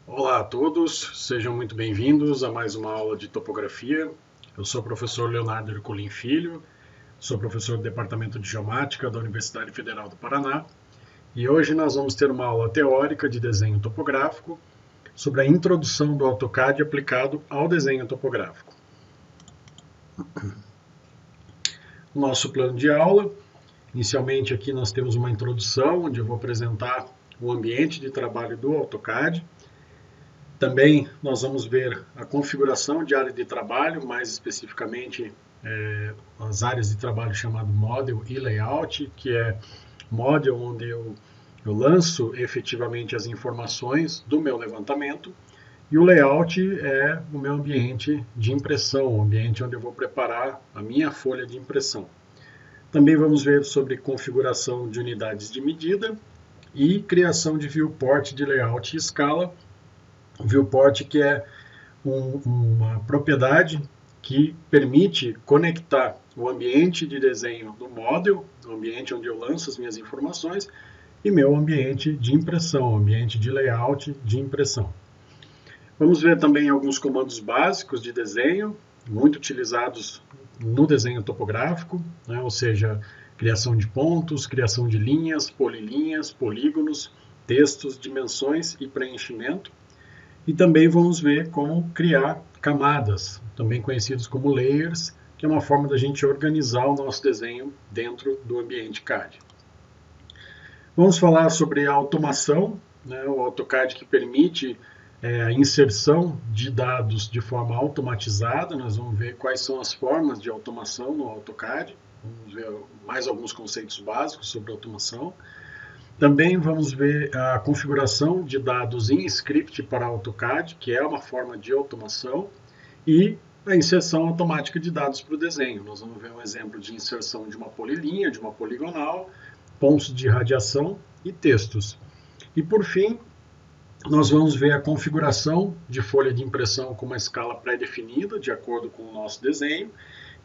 Olá a todos, sejam muito bem-vindos a mais uma aula de topografia. Eu sou o professor Leonardo Ercolim Filho, sou professor do Departamento de Geomática da Universidade Federal do Paraná e hoje nós vamos ter uma aula teórica de desenho topográfico sobre a introdução do AutoCAD aplicado ao desenho topográfico. O nosso plano de aula, inicialmente aqui nós temos uma introdução onde eu vou apresentar o ambiente de trabalho do AutoCAD. Também nós vamos ver a configuração de área de trabalho, mais especificamente as áreas de trabalho chamado Model e Layout, que é Model onde eu lanço efetivamente as informações do meu levantamento, e o Layout é o meu ambiente de impressão, o ambiente onde eu vou preparar a minha folha de impressão. Também vamos ver sobre configuração de unidades de medida e criação de viewport de layout e escala. O viewport que é uma propriedade que permite conectar o ambiente de desenho do model, o ambiente onde eu lanço as minhas informações, e meu ambiente de impressão, o ambiente de layout de impressão. Vamos ver também alguns comandos básicos de desenho, muito utilizados no desenho topográfico, né? Ou seja, criação de pontos, criação de linhas, polilinhas, polígonos, textos, dimensões e preenchimento. E também vamos ver como criar camadas, também conhecidos como layers, que é uma forma da gente organizar o nosso desenho dentro do ambiente CAD. Vamos falar sobre a automação, né, o AutoCAD que permite a inserção de dados de forma automatizada. Nós vamos ver quais são as formas de automação no AutoCAD. Vamos ver mais alguns conceitos básicos sobre automação. Também vamos ver a configuração de dados em script para AutoCAD, que é uma forma de automação, e a inserção automática de dados para o desenho. Nós vamos ver um exemplo de inserção de uma polilinha, de uma poligonal, pontos de radiação e textos. E por fim, nós vamos ver a configuração de folha de impressão com uma escala pré-definida, de acordo com o nosso desenho,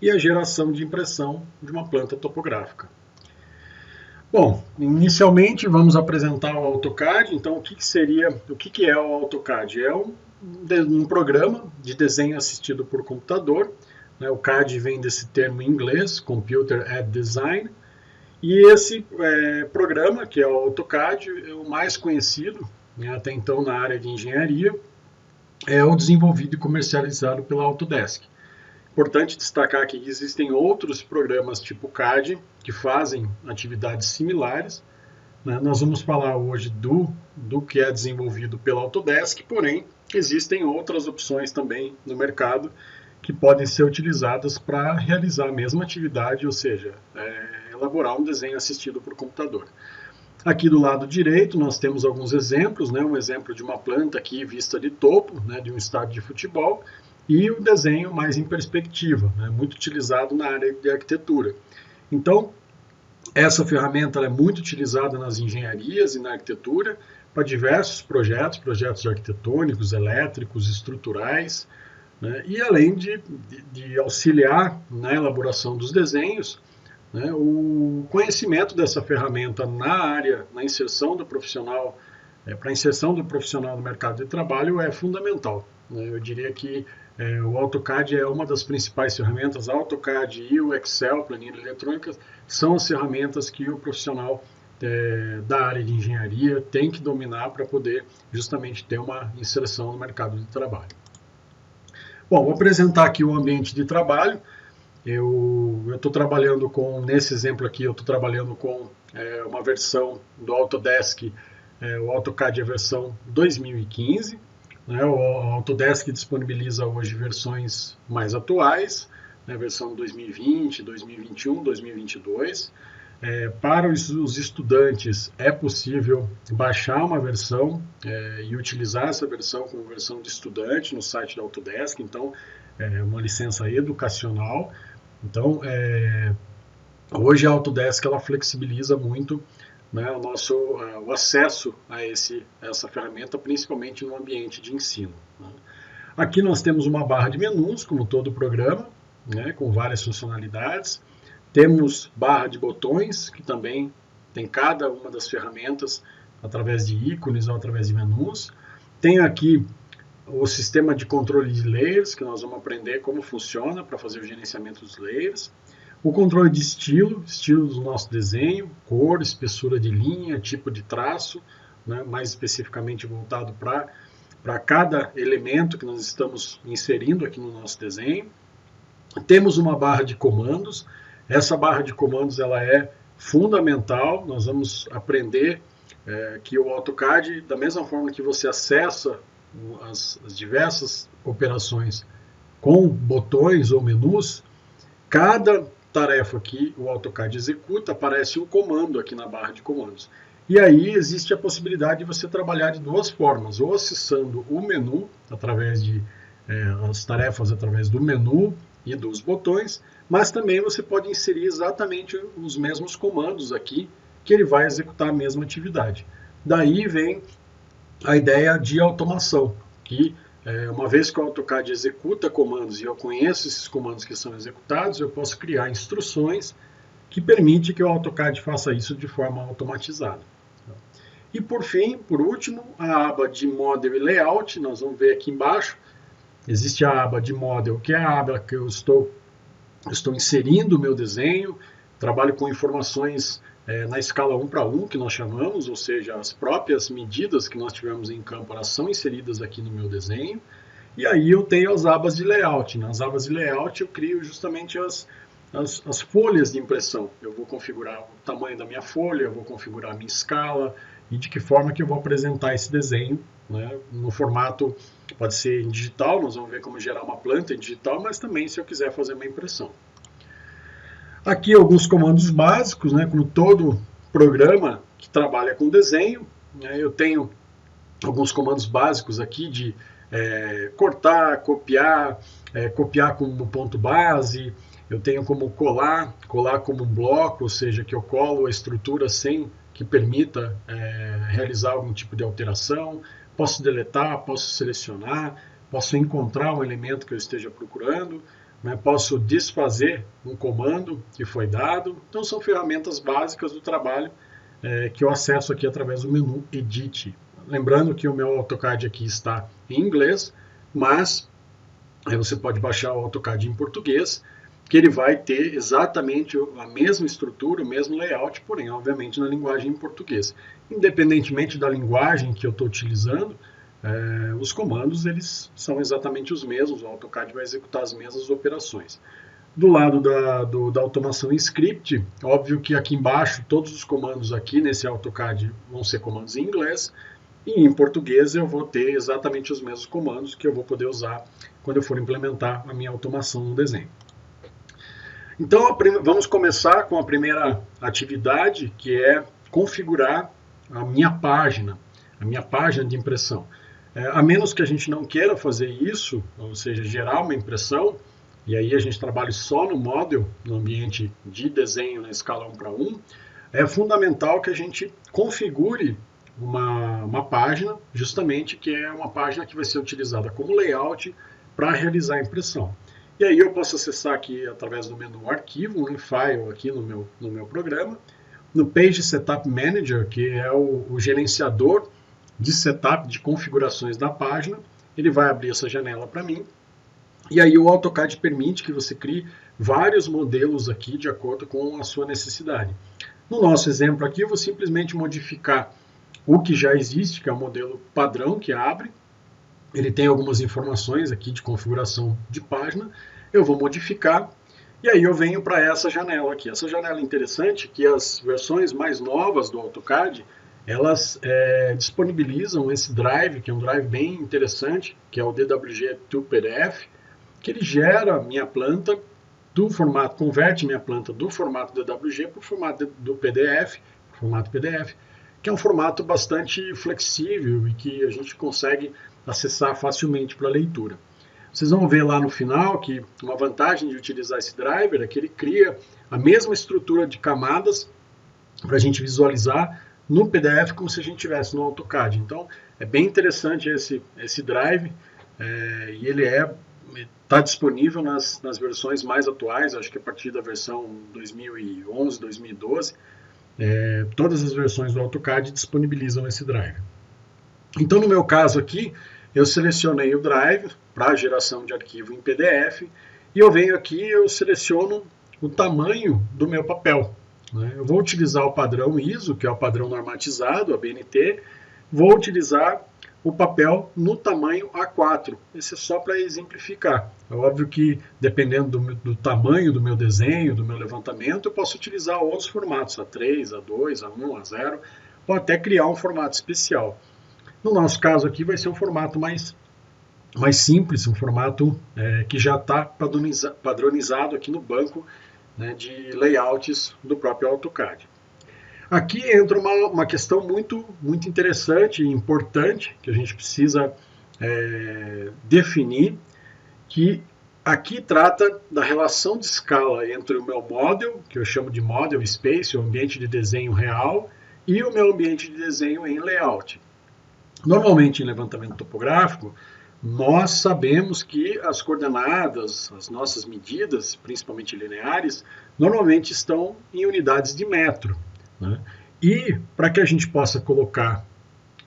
e a geração de impressão de uma planta topográfica. Bom, inicialmente vamos apresentar o AutoCAD. Então, o que é o AutoCAD? É um programa de desenho assistido por computador, né? O CAD vem desse termo em inglês, Computer Aided Design, e esse programa, que é o AutoCAD, é o mais conhecido, né, até então na área de engenharia, é o desenvolvido e comercializado pela Autodesk. Importante destacar que existem outros programas tipo CAD que fazem atividades similares, né? Nós vamos falar hoje do que é desenvolvido pela Autodesk, porém existem outras opções também no mercado que podem ser utilizadas para realizar a mesma atividade, ou seja, elaborar um desenho assistido por computador. Aqui do lado direito nós temos alguns exemplos, né? Um exemplo de uma planta aqui vista de topo, né, de um estádio de futebol, e o desenho mais em perspectiva, né, muito utilizado na área de arquitetura. Então, essa ferramenta é muito utilizada nas engenharias e na arquitetura para diversos projetos arquitetônicos, elétricos, estruturais, né, e além de auxiliar na elaboração dos desenhos, né, o conhecimento dessa ferramenta na área, na inserção do profissional, para a inserção do profissional no mercado de trabalho é fundamental. Eu diria que o AutoCAD é uma das principais ferramentas. AutoCAD e o Excel, planilha eletrônica, são as ferramentas que o profissional da área de engenharia tem que dominar para poder justamente ter uma inserção no mercado de trabalho. Bom, vou apresentar aqui o ambiente de trabalho. Eu estou trabalhando nesse exemplo aqui, eu estou trabalhando com uma versão do Autodesk, o AutoCAD é a versão 2015. Né, o Autodesk disponibiliza hoje versões mais atuais, né, versão 2020, 2021, 2022. Para os estudantes é possível baixar uma versão e utilizar essa versão como versão de estudante no site da Autodesk, então é uma licença educacional. Então, hoje a Autodesk ela flexibiliza muito, né, o acesso a essa ferramenta, principalmente no ambiente de ensino. Né. Aqui nós temos uma barra de menus, como todo programa, né, com várias funcionalidades. Temos barra de botões, que também tem cada uma das ferramentas através de ícones ou através de menus. Tenho aqui o sistema de controle de layers, que nós vamos aprender como funciona para fazer o gerenciamento dos layers. O controle de estilo do nosso desenho, cor, espessura de linha, tipo de traço, né, mais especificamente voltado para cada elemento que nós estamos inserindo aqui no nosso desenho. Temos uma barra de comandos. Essa barra de comandos ela é fundamental. Nós vamos aprender que o AutoCAD, da mesma forma que você acessa as diversas operações com botões ou menus, cada tarefa que o AutoCAD executa, aparece um comando aqui na barra de comandos. E aí existe a possibilidade de você trabalhar de duas formas, ou acessando o menu, através de as tarefas através do menu e dos botões, mas também você pode inserir exatamente os mesmos comandos aqui, que ele vai executar a mesma atividade. Daí vem a ideia de automação, que uma vez que o AutoCAD executa comandos e eu conheço esses comandos que são executados, eu posso criar instruções que permitem que o AutoCAD faça isso de forma automatizada. E por fim, por último, a aba de Model e Layout, nós vamos ver aqui embaixo, existe a aba de Model, que é a aba que eu estou inserindo o meu desenho, trabalho com informações na escala 1:1, que nós chamamos, ou seja, as próprias medidas que nós tivemos em campo, elas são inseridas aqui no meu desenho. E aí eu tenho as abas de layout. Nas abas de layout eu crio justamente as folhas de impressão. Eu vou configurar o tamanho da minha folha, eu vou configurar a minha escala e de que forma que eu vou apresentar esse desenho, né, no formato, pode ser em digital, nós vamos ver como gerar uma planta em digital, mas também se eu quiser fazer uma impressão. Aqui alguns comandos básicos, né, como todo programa que trabalha com desenho, né, eu tenho alguns comandos básicos aqui de cortar, copiar, copiar como ponto base, eu tenho como colar como um bloco, ou seja, que eu colo a estrutura sem que permita realizar algum tipo de alteração, posso deletar, posso selecionar, posso encontrar um elemento que eu esteja procurando, né, posso desfazer um comando que foi dado. Então são ferramentas básicas do trabalho que eu acesso aqui através do menu Edit. Lembrando que o meu AutoCAD aqui está em inglês, mas você pode baixar o AutoCAD em português, que ele vai ter exatamente a mesma estrutura, o mesmo layout, porém, obviamente, na linguagem em português. Independentemente da linguagem que eu estou utilizando, os comandos eles são exatamente os mesmos, o AutoCAD vai executar as mesmas operações. Do lado da automação em script, óbvio que aqui embaixo, todos os comandos aqui nesse AutoCAD vão ser comandos em inglês, e em português eu vou ter exatamente os mesmos comandos que eu vou poder usar quando eu for implementar a minha automação no desenho. Então, vamos começar com a primeira atividade, que é configurar a minha página de impressão. A menos que a gente não queira fazer isso, ou seja, gerar uma impressão, e aí a gente trabalha só no Model, no ambiente de desenho na escala 1:1, é fundamental que a gente configure uma página, justamente que é uma página que vai ser utilizada como layout para realizar a impressão. E aí eu posso acessar aqui através do menu Arquivo, um File aqui no meu programa, no Page Setup Manager, que é o gerenciador de setup, de configurações da página, ele vai abrir essa janela para mim. E aí o AutoCAD permite que você crie vários modelos aqui de acordo com a sua necessidade. No nosso exemplo aqui, eu vou simplesmente modificar o que já existe, que é o modelo padrão que abre. Ele tem algumas informações aqui de configuração de página. Eu vou modificar e aí eu venho para essa janela aqui. Essa janela é interessante que as versões mais novas do AutoCAD, elas disponibilizam esse drive, que é um drive bem interessante, que é o DWG2PDF, que ele gera minha planta do formato, converte minha planta do formato DWG para o formato do PDF, formato PDF, que é um formato bastante flexível e que a gente consegue acessar facilmente para leitura. Vocês vão ver lá no final que uma vantagem de utilizar esse driver é que ele cria a mesma estrutura de camadas para a gente visualizar no PDF como se a gente estivesse no AutoCAD. Então é bem interessante esse drive e ele está disponível nas versões mais atuais, acho que a partir da versão 2011, 2012, todas as versões do AutoCAD disponibilizam esse drive. Então, no meu caso aqui, eu selecionei o Drive para geração de arquivo em PDF e eu venho aqui e eu seleciono o tamanho do meu papel. Eu vou utilizar o padrão ISO, que é o padrão normatizado, a BNT, vou utilizar o papel no tamanho A4. Esse é só para exemplificar. É óbvio que, dependendo do tamanho do meu desenho, do meu levantamento, eu posso utilizar outros formatos, A3, A2, A1, A0, ou até criar um formato especial. No nosso caso aqui vai ser um formato mais simples, um formato que já está padronizado aqui no banco, né, de layouts do próprio AutoCAD. Aqui entra uma questão muito interessante e importante que a gente precisa definir, que aqui trata da relação de escala entre o meu model, que eu chamo de model space, o ambiente de desenho real, e o meu ambiente de desenho em layout. Normalmente, em levantamento topográfico, nós sabemos que as coordenadas, as nossas medidas, principalmente lineares, normalmente estão em unidades de metro. Né? E para que a gente possa colocar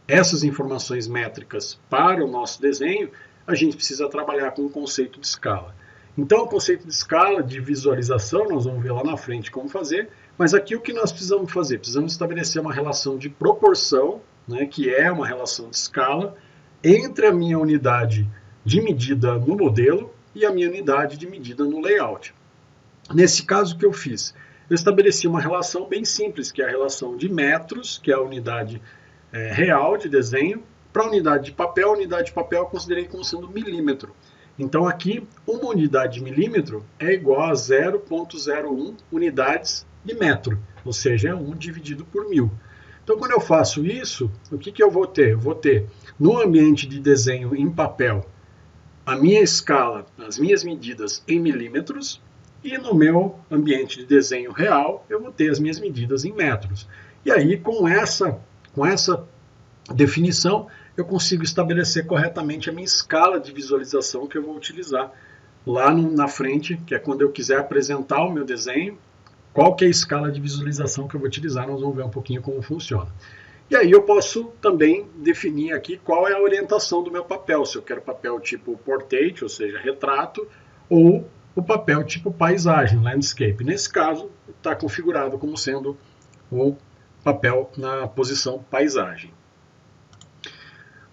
essas informações métricas para o nosso desenho, a gente precisa trabalhar com o conceito de escala. Então, o conceito de escala, de visualização, nós vamos ver lá na frente como fazer, mas aqui o que nós precisamos fazer? Precisamos estabelecer uma relação de proporção, né, que é uma relação de escala, entre a minha unidade de medida no modelo e a minha unidade de medida no layout. Nesse caso, o que eu fiz? Eu estabeleci uma relação bem simples, que é a relação de metros, que é a unidade real de desenho, para a unidade de papel eu considerei como sendo milímetro. Então aqui, uma unidade de milímetro é igual a 0,01 unidades de metro, ou seja, é 1 dividido por 1000. Então, quando eu faço isso, o que eu vou ter? Eu vou ter, no ambiente de desenho em papel, a minha escala, as minhas medidas em milímetros, e no meu ambiente de desenho real, eu vou ter as minhas medidas em metros. E aí, com essa definição, eu consigo estabelecer corretamente a minha escala de visualização que eu vou utilizar lá na frente, que é quando eu quiser apresentar o meu desenho, qual que é a escala de visualização que eu vou utilizar, nós vamos ver um pouquinho como funciona. E aí eu posso também definir aqui qual é a orientação do meu papel, se eu quero papel tipo portrait, ou seja, retrato, ou o papel tipo paisagem, landscape. Nesse caso, está configurado como sendo o papel na posição paisagem.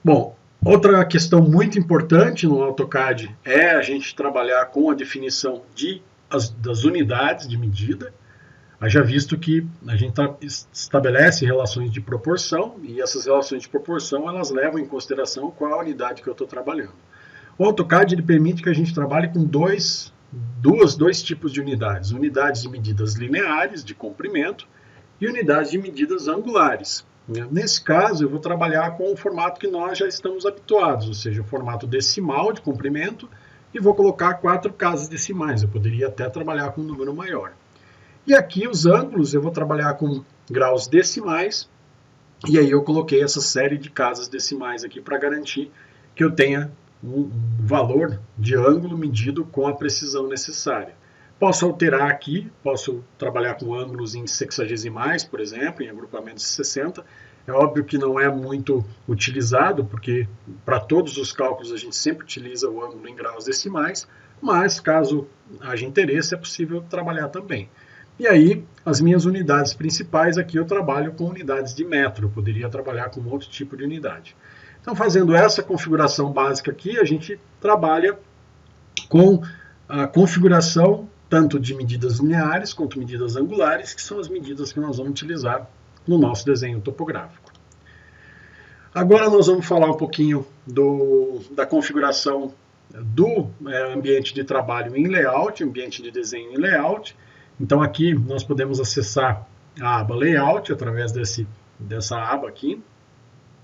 Bom, outra questão muito importante no AutoCAD é a gente trabalhar com a definição das unidades de medida. Haja visto que a gente estabelece relações de proporção e essas relações de proporção elas levam em consideração qual a unidade que eu estou trabalhando. O AutoCAD ele permite que a gente trabalhe com dois tipos de unidades. Unidades de medidas lineares, de comprimento, e unidades de medidas angulares. Nesse caso, eu vou trabalhar com o formato que nós já estamos habituados, ou seja, o formato decimal de comprimento, e vou colocar 4 casas decimais. Eu poderia até trabalhar com um número maior. E aqui os ângulos eu vou trabalhar com graus decimais, e aí eu coloquei essa série de casas decimais aqui para garantir que eu tenha um valor de ângulo medido com a precisão necessária. Posso alterar aqui, posso trabalhar com ângulos em sexagesimais, por exemplo, em agrupamentos de 60. É óbvio que não é muito utilizado, porque para todos os cálculos a gente sempre utiliza o ângulo em graus decimais, mas caso haja interesse é possível trabalhar também. E aí, as minhas unidades principais aqui eu trabalho com unidades de metro, eu poderia trabalhar com outro tipo de unidade. Então, fazendo essa configuração básica aqui, a gente trabalha com a configuração tanto de medidas lineares quanto medidas angulares, que são as medidas que nós vamos utilizar no nosso desenho topográfico. Agora nós vamos falar um pouquinho da configuração do ambiente de trabalho em layout, ambiente de desenho em layout. Então aqui nós podemos acessar a aba Layout através dessa aba aqui.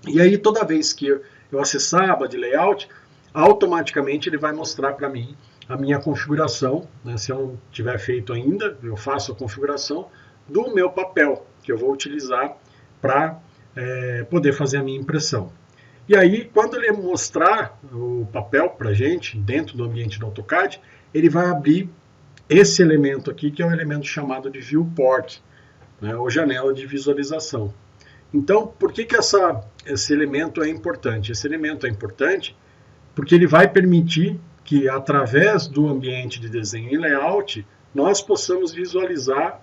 E aí toda vez que eu acessar a aba de Layout, automaticamente ele vai mostrar para mim a minha configuração. Né? Se eu não tiver feito ainda, eu faço a configuração do meu papel, que eu vou utilizar para poder fazer a minha impressão. E aí, quando ele mostrar o papel para a gente, dentro do ambiente do AutoCAD, ele vai abrir esse elemento aqui, que é o elemento chamado de Viewport, né, ou janela de visualização. Então, por que esse elemento é importante? Esse elemento é importante porque ele vai permitir que, através do ambiente de desenho e layout, nós possamos visualizar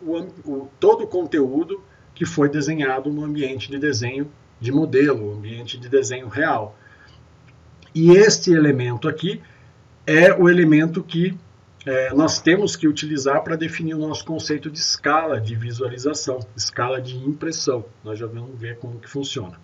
todo o conteúdo que foi desenhado no ambiente de desenho de modelo, ambiente de desenho real. E este elemento aqui é o elemento que nós temos que utilizar para definir o nosso conceito de escala de visualização, escala de impressão. Nós já vamos ver como que funciona.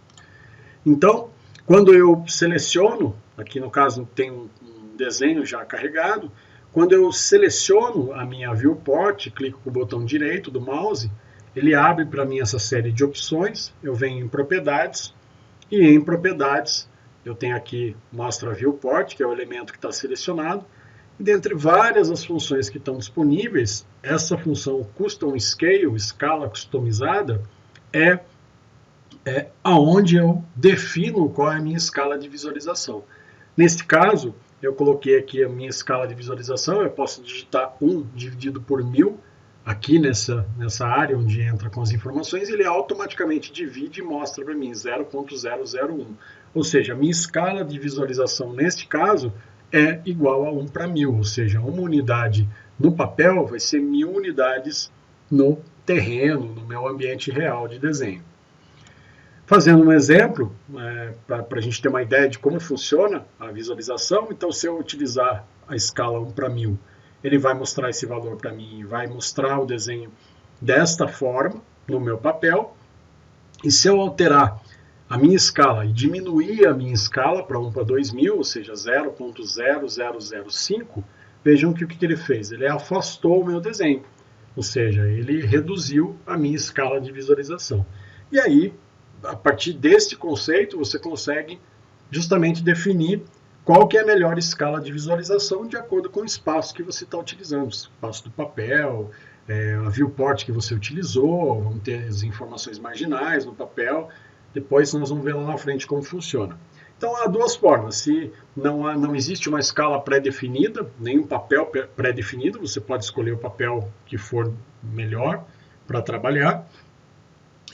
Então, quando eu seleciono, aqui no caso tem um desenho já carregado, quando eu seleciono a minha viewport, clico com o botão direito do mouse, ele abre para mim essa série de opções, eu venho em propriedades, e em propriedades eu tenho aqui, mostra a viewport, que é o elemento que está selecionado, e dentre várias as funções que estão disponíveis, essa função Custom Scale, escala customizada, é aonde eu defino qual é a minha escala de visualização. Neste caso, eu coloquei aqui a minha escala de visualização, eu posso digitar 1 dividido por 1000, aqui nessa área onde entra com as informações, ele automaticamente divide e mostra para mim 0.001. Ou seja, a minha escala de visualização neste caso é igual a 1 para 1000, ou seja, uma unidade no papel vai ser 1000 unidades no terreno, no meu ambiente real de desenho. Fazendo um exemplo, para a gente ter uma ideia de como funciona a visualização, então se eu utilizar a escala 1 para 1000, ele vai mostrar esse valor para mim, vai mostrar o desenho desta forma no meu papel, e se eu alterar a minha escala e diminuir a minha escala para 1 para 2000, ou seja, 0.0005, vejam que o que ele fez? Ele afastou o meu desenho, ou seja, ele reduziu a minha escala de visualização. E aí, a partir deste conceito, você consegue justamente definir qual que é a melhor escala de visualização de acordo com o espaço que você está utilizando, o espaço do papel, a viewport que você utilizou, vamos ter as informações marginais no papel, depois nós vamos ver lá na frente como funciona. Então há duas formas, se não existe uma escala pré-definida, nenhum papel pré-definido, você pode escolher o papel que for melhor para trabalhar,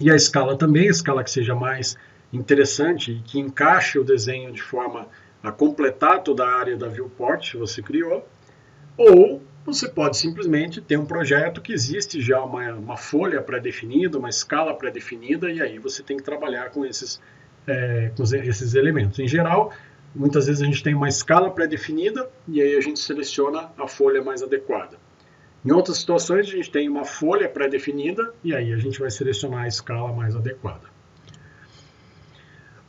e a escala também, a escala que seja mais interessante e que encaixe o desenho de forma a completar toda a área da viewport que você criou, ou você pode simplesmente ter um projeto que existe já uma folha pré-definida, uma escala pré-definida, e aí você tem que trabalhar com esses elementos. Em geral, muitas vezes a gente tem uma escala pré-definida e aí a gente seleciona a folha mais adequada. Em outras situações, a gente tem uma folha pré-definida e aí a gente vai selecionar a escala mais adequada.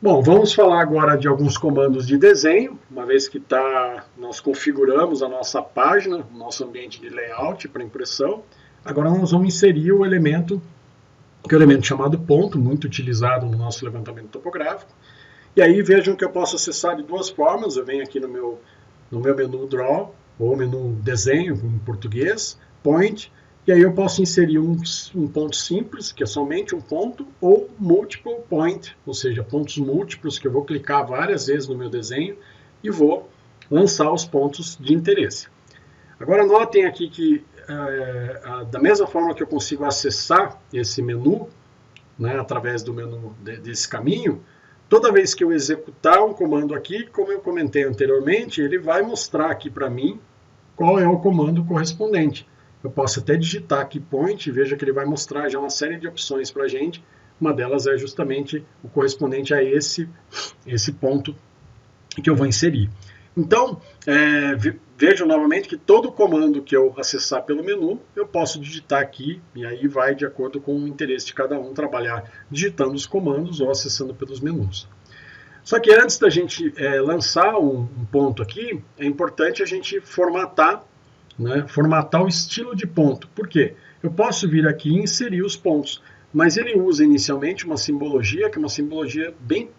Bom, vamos falar agora de alguns comandos de desenho, uma vez que nós configuramos a nossa página, o nosso ambiente de layout para impressão. Agora nós vamos inserir o elemento, que é o elemento chamado ponto, muito utilizado no nosso levantamento topográfico. E aí vejam que eu posso acessar de duas formas, eu venho aqui no meu menu Draw, ou menu Desenho em português, Point, e aí eu posso inserir um ponto simples, que é somente um ponto, ou Multiple Point, ou seja, pontos múltiplos, que eu vou clicar várias vezes no meu desenho e vou lançar os pontos de interesse. Agora notem aqui que, da mesma forma que eu consigo acessar esse menu, né, através do menu desse caminho, toda vez que eu executar um comando aqui, como eu comentei anteriormente, ele vai mostrar aqui para mim qual é o comando correspondente. Eu posso até digitar aqui point e veja que ele vai mostrar já uma série de opções para a gente. Uma delas é justamente o correspondente a esse ponto que eu vou inserir. Então, vejam novamente que todo comando que eu acessar pelo menu, eu posso digitar aqui, e aí vai de acordo com o interesse de cada um trabalhar digitando os comandos ou acessando pelos menus. Só que antes da gente lançar um ponto aqui, é importante a gente formatar o estilo de ponto. Por quê? Eu posso vir aqui e inserir os pontos, mas ele usa inicialmente uma simbologia, que é uma simbologia bem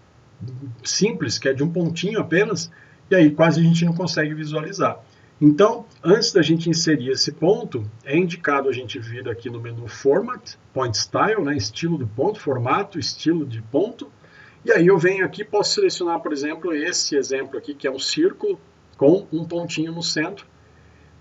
simples, que é de um pontinho apenas, e aí quase a gente não consegue visualizar. Então, antes da gente inserir esse ponto, é indicado a gente vir aqui no menu Format, Point Style, estilo do ponto, formato, estilo de ponto, e aí eu venho aqui e posso selecionar, por exemplo, esse exemplo aqui, que é um círculo com um pontinho no centro.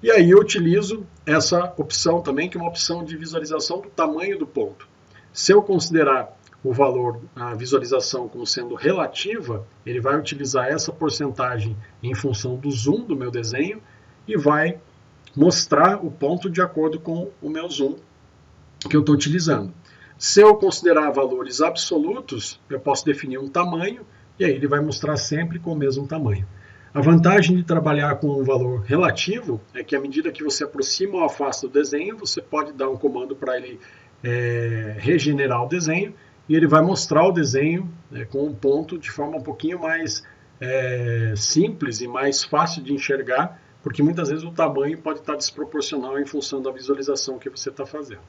E aí eu utilizo essa opção também, que é uma opção de visualização do tamanho do ponto. Se eu considerar o valor, a visualização como sendo relativa, ele vai utilizar essa porcentagem em função do zoom do meu desenho e vai mostrar o ponto de acordo com o meu zoom que eu estou utilizando. Se eu considerar valores absolutos, eu posso definir um tamanho e aí ele vai mostrar sempre com o mesmo tamanho. A vantagem de trabalhar com um valor relativo é que à medida que você aproxima ou afasta o desenho, você pode dar um comando para ele regenerar o desenho e ele vai mostrar o desenho com um ponto de forma um pouquinho mais simples e mais fácil de enxergar, porque muitas vezes o tamanho pode estar desproporcional em função da visualização que você está fazendo.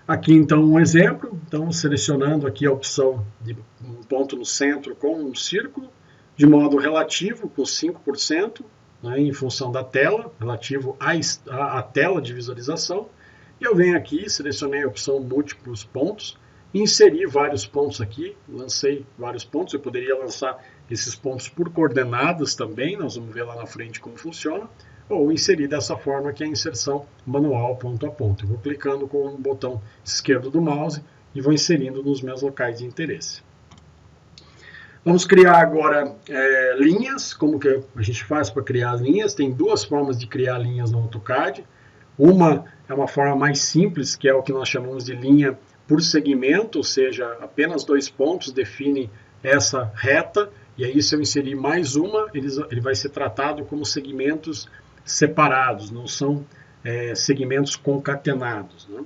Aqui então um exemplo, então selecionando aqui a opção de um ponto no centro com um círculo, de modo relativo, com 5%, né, em função da tela, relativo à tela de visualização. E eu venho aqui, selecionei a opção múltiplos pontos, inseri vários pontos aqui, lancei vários pontos, eu poderia lançar esses pontos por coordenadas também, nós vamos ver lá na frente como funciona, ou inserir dessa forma que é a inserção manual ponto a ponto. Eu vou clicando com o botão esquerdo do mouse e vou inserindo nos meus locais de interesse. Vamos criar agora linhas, como que a gente faz para criar linhas. Tem duas formas de criar linhas no AutoCAD. Uma é uma forma mais simples, que é o que nós chamamos de linha por segmento, ou seja, apenas 2 pontos definem essa reta, e aí se eu inserir mais uma, ele vai ser tratado como segmentos separados, não são segmentos concatenados, né?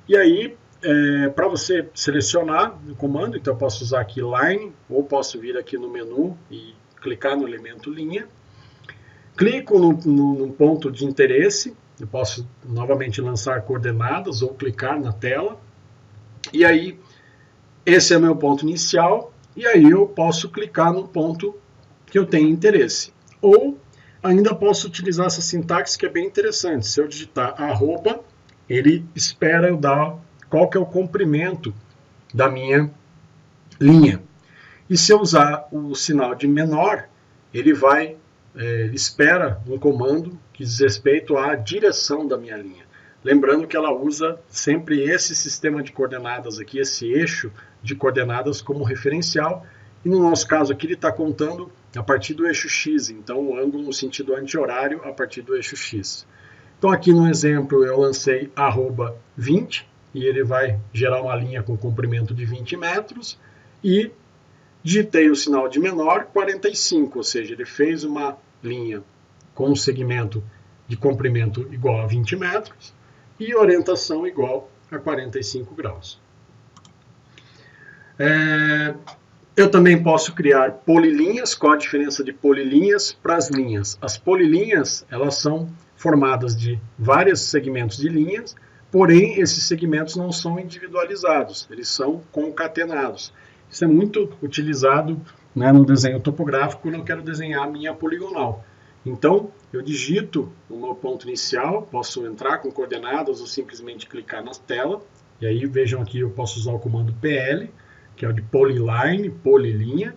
E aí, para você selecionar o comando, então eu posso usar aqui Line, ou posso vir aqui no menu e clicar no elemento linha. Clico no ponto de interesse, eu posso novamente lançar coordenadas ou clicar na tela. E aí, esse é meu ponto inicial, e aí eu posso clicar no ponto que eu tenho interesse. Ou ainda posso utilizar essa sintaxe que é bem interessante. Se eu digitar arroba, ele espera eu dar qual que é o comprimento da minha linha. E se eu usar o sinal de menor, ele espera um comando que diz respeito à direção da minha linha. Lembrando que ela usa sempre esse sistema de coordenadas aqui, esse eixo de coordenadas como referencial. E no nosso caso aqui ele está contando a partir do eixo X, então o ângulo no sentido anti-horário a partir do eixo X. Então aqui no exemplo eu lancei arroba 20 e ele vai gerar uma linha com comprimento de 20 metros e digitei o sinal de menor 45, ou seja, ele fez uma linha com um segmento de comprimento igual a 20 metros e orientação igual a 45 graus. Eu também posso criar polilinhas. Qual a diferença de polilinhas para as linhas? As polilinhas, elas são formadas de vários segmentos de linhas, porém esses segmentos não são individualizados, eles são concatenados. Isso é muito utilizado, né, no desenho topográfico quando eu quero desenhar a minha poligonal. Então, eu digito o meu ponto inicial, posso entrar com coordenadas ou simplesmente clicar na tela, e aí vejam aqui eu posso usar o comando PL, que é o de Polyline, polilinha.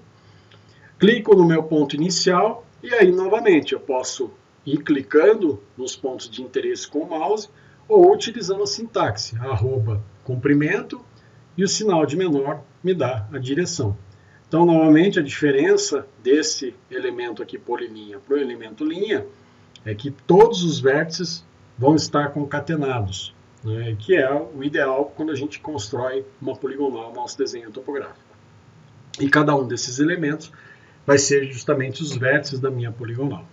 Clico no meu ponto inicial e aí novamente eu posso ir clicando nos pontos de interesse com o mouse ou utilizando a sintaxe, arroba comprimento, e o sinal de menor me dá a direção. Então, novamente, a diferença desse elemento aqui polilinha para o elemento linha é que todos os vértices vão estar concatenados, né, que é o ideal quando a gente constrói uma poligonal no nosso desenho topográfico. E cada um desses elementos vai ser justamente os vértices da minha poligonal.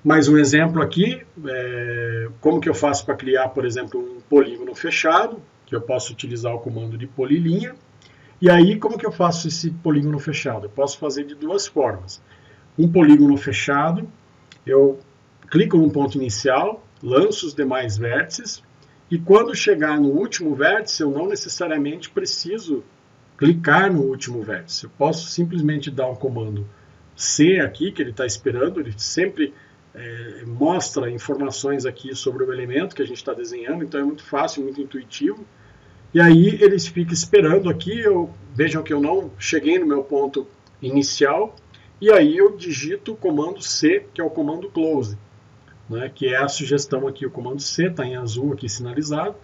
Mais um exemplo aqui, como que eu faço para criar, por exemplo, um polígono fechado, que eu posso utilizar o comando de polilinha. E aí, como que eu faço esse polígono fechado? Eu posso fazer de duas formas. Um polígono fechado, eu clico no ponto inicial, lanço os demais vértices, e quando chegar no último vértice, eu não necessariamente preciso clicar no último vértice. Eu posso simplesmente dar um comando C aqui, que ele está esperando, ele sempre mostra informações aqui sobre o elemento que a gente está desenhando, então é muito fácil, muito intuitivo. E aí eles ficam esperando aqui, vejam que eu não cheguei no meu ponto inicial, e aí eu digito o comando C, que é o comando close, né, que é a sugestão aqui, o comando C está em azul aqui sinalizado,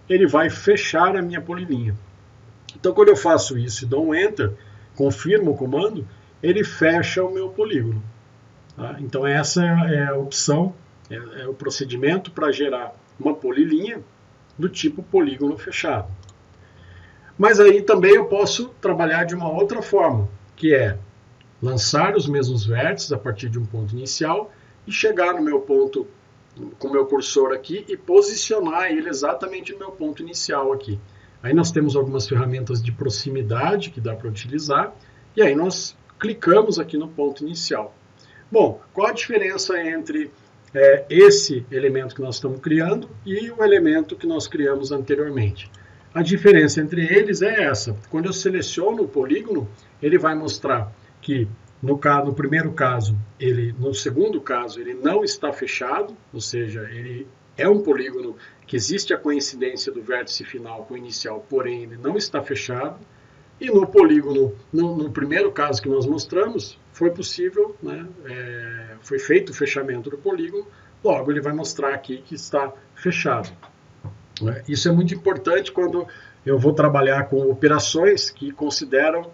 ele vai fechar a minha polilinha. Então, quando eu faço isso e dou um Enter, confirmo o comando, ele fecha o meu polígono. Tá? Então, essa é a opção, é o procedimento para gerar uma polilinha do tipo polígono fechado. Mas aí também eu posso trabalhar de uma outra forma, que é lançar os mesmos vértices a partir de um ponto inicial e chegar no meu ponto com o meu cursor aqui e posicionar ele exatamente no meu ponto inicial aqui. Aí nós temos algumas ferramentas de proximidade que dá para utilizar, e aí nós clicamos aqui no ponto inicial. Bom, qual a diferença entre esse elemento que nós estamos criando e o elemento que nós criamos anteriormente? A diferença entre eles é essa. Quando eu seleciono o polígono, ele vai mostrar que no primeiro caso, no segundo caso, ele não está fechado, ou seja, ele é um polígono que existe a coincidência do vértice final com o inicial, porém ele não está fechado. E no polígono, no primeiro caso que nós mostramos, foi possível, né, foi feito o fechamento do polígono, logo ele vai mostrar aqui que está fechado. Isso é muito importante quando eu vou trabalhar com operações que consideram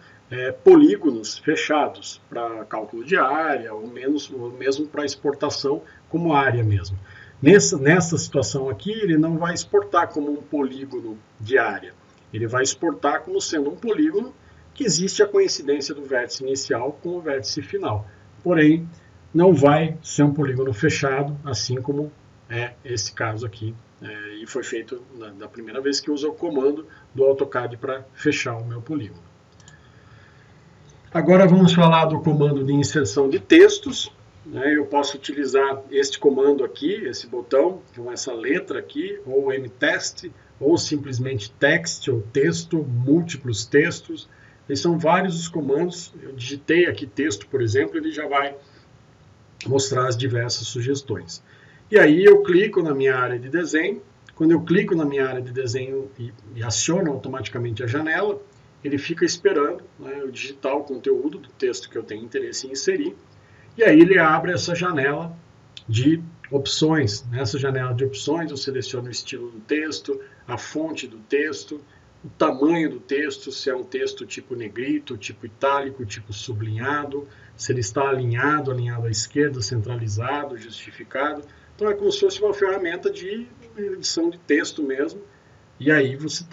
polígonos fechados para cálculo de área, ou mesmo para exportação como área mesmo. Nessa situação aqui, ele não vai exportar como um polígono de área. Ele vai exportar como sendo um polígono que existe a coincidência do vértice inicial com o vértice final. Porém, não vai ser um polígono fechado, assim como é esse caso aqui. E foi feito da primeira vez que usa o comando do AutoCAD para fechar o meu polígono. Agora vamos falar do comando de inserção de textos. Eu posso utilizar este comando aqui, esse botão, com essa letra aqui, ou mtest, ou simplesmente text, ou texto, múltiplos textos. Esses são vários os comandos. Eu digitei aqui texto, por exemplo, ele já vai mostrar as diversas sugestões. E aí eu clico na minha área de desenho. Quando eu clico na minha área de desenho e aciono automaticamente a janela, ele fica esperando, né, eu digitar o conteúdo do texto que eu tenho interesse em inserir. E aí ele abre essa janela de opções. Nessa janela de opções eu seleciono o estilo do texto, a fonte do texto, o tamanho do texto, se é um texto tipo negrito, tipo itálico, tipo sublinhado, se ele está alinhado à esquerda, centralizado, justificado. Então é como se fosse uma ferramenta de edição de texto mesmo. E aí você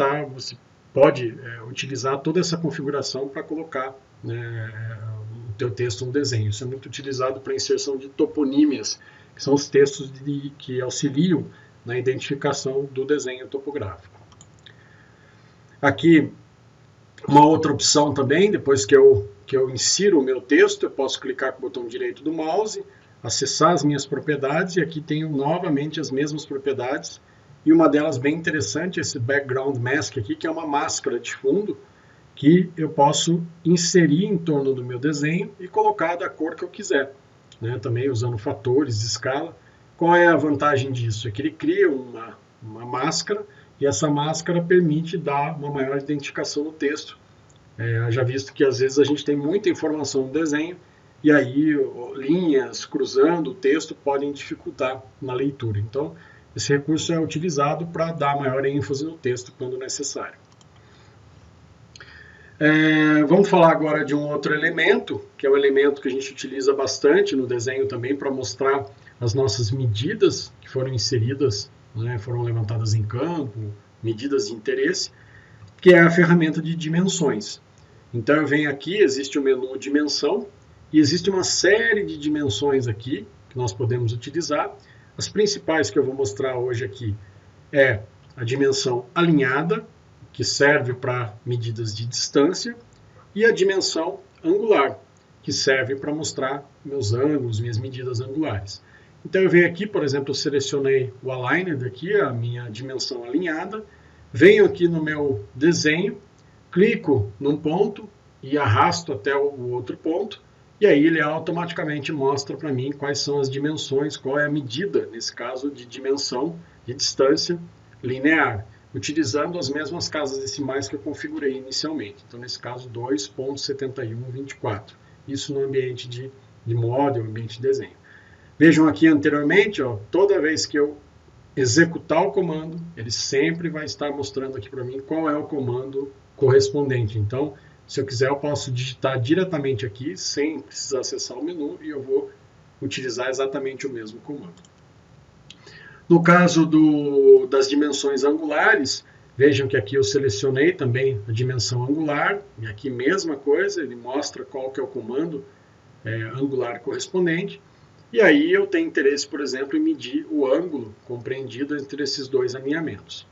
pode utilizar toda essa configuração para colocar o teu texto no desenho. Isso é muito utilizado para inserção de toponímias, que são os textos que auxiliam na identificação do desenho topográfico. Aqui, uma outra opção também, depois que eu insiro o meu texto, eu posso clicar com o botão direito do mouse, acessar as minhas propriedades, e aqui tenho novamente as mesmas propriedades, e uma delas bem interessante, esse Background Mask aqui, que é uma máscara de fundo, que eu posso inserir em torno do meu desenho e colocar da cor que eu quiser, né? Também usando fatores de escala. Qual é a vantagem disso? É que ele cria uma máscara, e essa máscara permite dar uma maior identificação no texto. Já visto que às vezes a gente tem muita informação no desenho, e aí linhas cruzando o texto podem dificultar na leitura. Então, esse recurso é utilizado para dar maior ênfase no texto quando necessário. Vamos falar agora de um outro elemento, que é um elemento que a gente utiliza bastante no desenho também para mostrar as nossas medidas que foram inseridas, né, foram levantadas em campo, medidas de interesse, que é a ferramenta de dimensões. Então eu venho aqui, existe o menu dimensão, e existe uma série de dimensões aqui que nós podemos utilizar. As principais que eu vou mostrar hoje aqui é a dimensão alinhada, que serve para medidas de distância, e a dimensão angular, que serve para mostrar meus ângulos, minhas medidas angulares. Então eu venho aqui, por exemplo, eu selecionei o aligner daqui, a minha dimensão alinhada, venho aqui no meu desenho, clico num ponto e arrasto até o outro ponto, e aí ele automaticamente mostra para mim quais são as dimensões, qual é a medida, nesse caso, de dimensão de distância linear, utilizando as mesmas casas decimais que eu configurei inicialmente. Então, nesse caso, 2.7124. Isso no ambiente de model, ambiente de desenho. Vejam aqui anteriormente, toda vez que eu executar o comando, ele sempre vai estar mostrando aqui para mim qual é o comando correspondente. Então, se eu quiser, eu posso digitar diretamente aqui, sem precisar acessar o menu, e eu vou utilizar exatamente o mesmo comando. No caso das dimensões angulares, vejam que aqui eu selecionei também a dimensão angular, e aqui mesma coisa, ele mostra qual que é o comando angular correspondente. E aí eu tenho interesse, por exemplo, em medir o ângulo compreendido entre esses dois alinhamentos.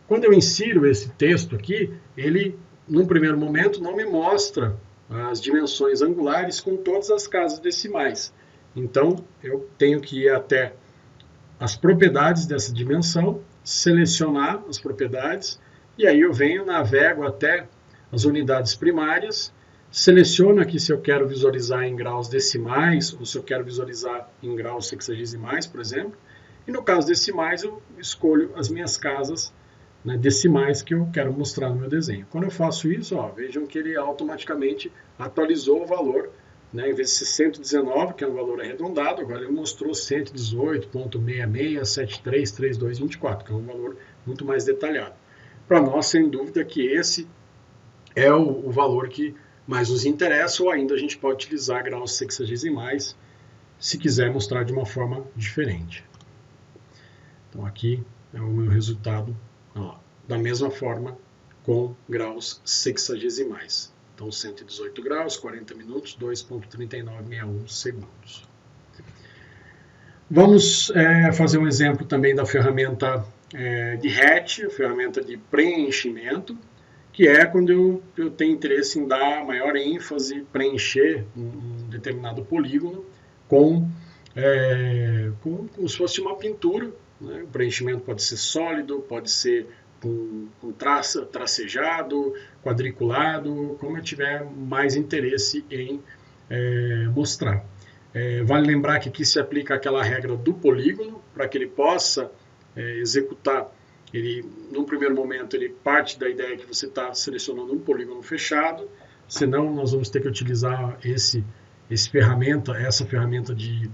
Quando eu insiro esse texto aqui, ele, num primeiro momento, não me mostra as dimensões angulares com todas as casas decimais. Então, eu tenho que ir até as propriedades dessa dimensão, selecionar as propriedades, e aí eu venho, navego até as unidades primárias, seleciono aqui se eu quero visualizar em graus decimais, ou se eu quero visualizar em graus sexagesimais, por exemplo, e no caso decimais eu escolho as minhas casas, né, decimais que eu quero mostrar no meu desenho. Quando eu faço isso, ó, vejam que ele automaticamente atualizou o valor, né, em vez de ser 119, que é um valor arredondado, agora ele mostrou 118.66733224, que é um valor muito mais detalhado. Para nós, sem dúvida, que esse é o valor que mais nos interessa, ou ainda a gente pode utilizar graus sexagesimais, se quiser mostrar de uma forma diferente. Então aqui é o meu resultado, ó, da mesma forma com graus sexagesimais. Então 118 graus, 40 minutos, 2,3961 segundos. Vamos fazer um exemplo também da ferramenta de hatch, a ferramenta de preenchimento, que é quando eu tenho interesse em dar maior ênfase, preencher um determinado polígono como se fosse uma pintura, né? O preenchimento pode ser sólido, pode ser com tracejado, quadriculado, como eu tiver mais interesse em mostrar. Vale lembrar que aqui se aplica aquela regra do polígono, para que ele possa executar. Ele, num primeiro momento, ele parte da ideia que você está selecionando um polígono fechado, senão nós vamos ter que utilizar essa ferramenta de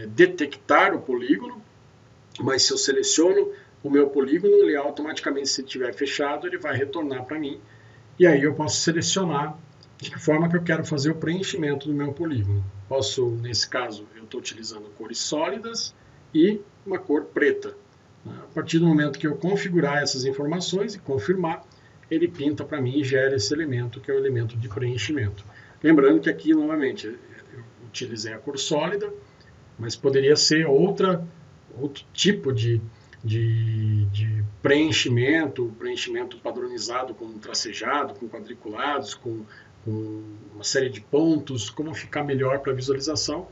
detectar o polígono, mas se eu seleciono o meu polígono, ele automaticamente, se estiver fechado, ele vai retornar para mim, e aí eu posso selecionar de que forma que eu quero fazer o preenchimento do meu polígono. Posso, nesse caso, eu estou utilizando cores sólidas e uma cor preta. A partir do momento que eu configurar essas informações e confirmar, ele pinta para mim e gera esse elemento, que é o elemento de preenchimento. Lembrando que aqui, novamente, eu utilizei a cor sólida, mas poderia ser outro tipo de preenchimento padronizado com tracejado, com quadriculados, com uma série de pontos, como ficar melhor para a visualização.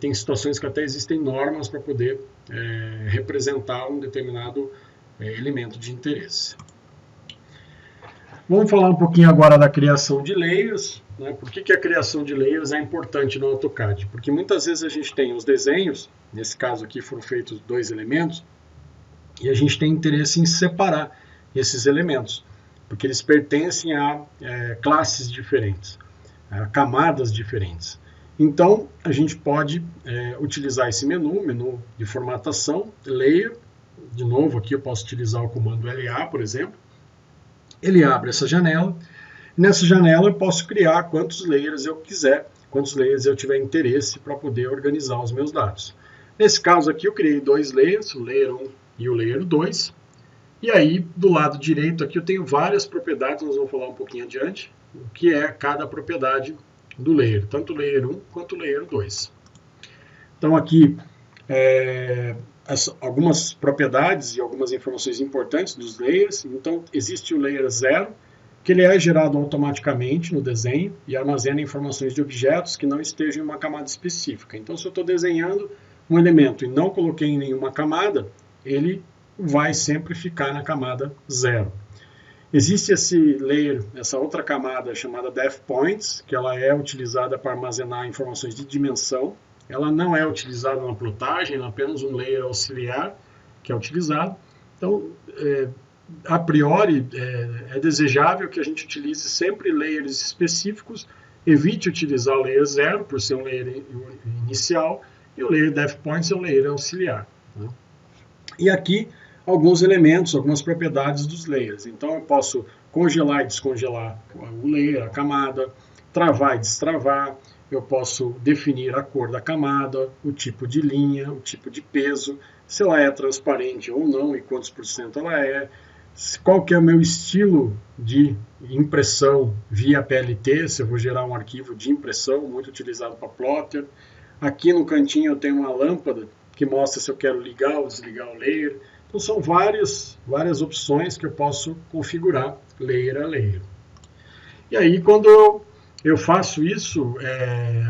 Tem situações que até existem normas para poder representar um determinado elemento de interesse. Vamos falar um pouquinho agora da criação de layers. Por que a criação de layers é importante no AutoCAD? Porque muitas vezes a gente tem os desenhos, nesse caso aqui foram feitos 2 elementos, e a gente tem interesse em separar esses elementos, porque eles pertencem a classes diferentes, a camadas diferentes. Então, a gente pode utilizar esse menu de formatação, Layer. De novo, aqui eu posso utilizar o comando LA, por exemplo. Ele abre essa janela. Nessa janela eu posso criar quantos layers eu quiser, quantos layers eu tiver interesse para poder organizar os meus dados. Nesse caso aqui eu criei 2 layers, o Layer 1 e o Layer 2. E aí, do lado direito aqui eu tenho várias propriedades, nós vamos falar um pouquinho adiante, o que é cada propriedade do layer, tanto o layer 1 quanto o layer 2. Então aqui algumas propriedades e algumas informações importantes dos layers. Então existe o layer 0, que ele é gerado automaticamente no desenho e armazena informações de objetos que não estejam em uma camada específica. Então se eu estou desenhando um elemento e não coloquei em nenhuma camada, ele vai sempre ficar na camada 0. Existe esse layer, essa outra camada chamada Depth Points, que ela é utilizada para armazenar informações de dimensão. Ela não é utilizada na plotagem, ela é apenas um layer auxiliar que é utilizado. Então, a priori, é desejável que a gente utilize sempre layers específicos, evite utilizar o layer 0, por ser um layer inicial, e o layer Depth Points é um layer auxiliar. Né? E aqui, alguns elementos, algumas propriedades dos layers. Então eu posso congelar e descongelar o layer, a camada, travar e destravar, eu posso definir a cor da camada, o tipo de linha, o tipo de peso, se ela é transparente ou não e quantos por cento ela é, qual que é o meu estilo de impressão via PLT, se eu vou gerar um arquivo de impressão, muito utilizado para plotter. Aqui no cantinho eu tenho uma lâmpada que mostra se eu quero ligar ou desligar o layer. Então são várias opções que eu posso configurar layer a layer. E aí quando eu faço isso,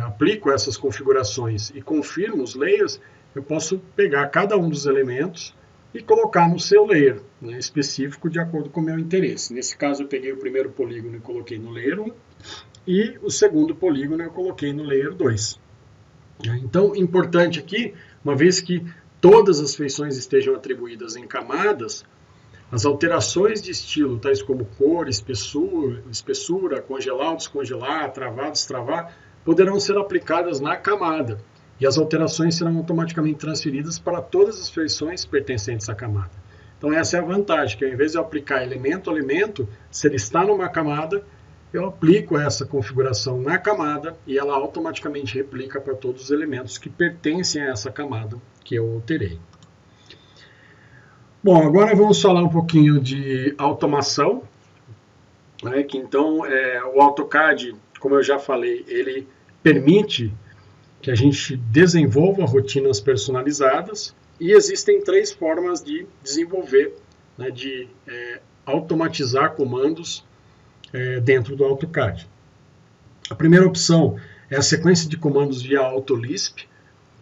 aplico essas configurações e confirmo os layers, eu posso pegar cada um dos elementos e colocar no seu layer, né, específico de acordo com o meu interesse. Nesse caso eu peguei o primeiro polígono e coloquei no layer 1 e o segundo polígono eu coloquei no layer 2. Então, importante aqui, uma vez que todas as feições estejam atribuídas em camadas, as alterações de estilo, tais como cor, espessura, congelar ou descongelar, travar, destravar, poderão ser aplicadas na camada. E as alterações serão automaticamente transferidas para todas as feições pertencentes à camada. Então essa é a vantagem, que ao invés de eu aplicar elemento a elemento, se ele está numa camada, eu aplico essa configuração na camada e ela automaticamente replica para todos os elementos que pertencem a essa camada que eu alterei. Bom, agora vamos falar um pouquinho de automação, né, que então o AutoCAD, como eu já falei, ele permite que a gente desenvolva rotinas personalizadas e existem 3 formas de desenvolver, né, de automatizar comandos dentro do AutoCAD. A primeira opção é a sequência de comandos via AutoLisp,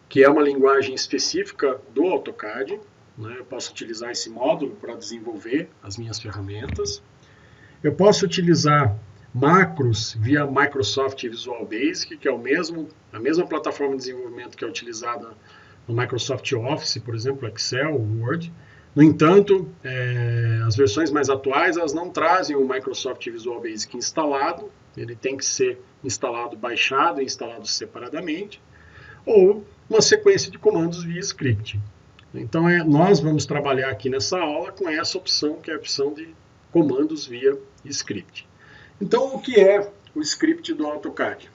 que é uma linguagem específica do AutoCAD. Né, eu posso utilizar esse módulo para desenvolver as minhas ferramentas. Eu posso utilizar macros via Microsoft Visual Basic, que é a mesma plataforma de desenvolvimento que é utilizada no Microsoft Office, por exemplo, Excel, Word. No entanto, as versões mais atuais elas não trazem o Microsoft Visual Basic instalado, ele tem que ser instalado, baixado e instalado separadamente, ou uma sequência de comandos via script. Então, nós vamos trabalhar aqui nessa aula com essa opção, que é a opção de comandos via script. Então, o que é o script do AutoCAD?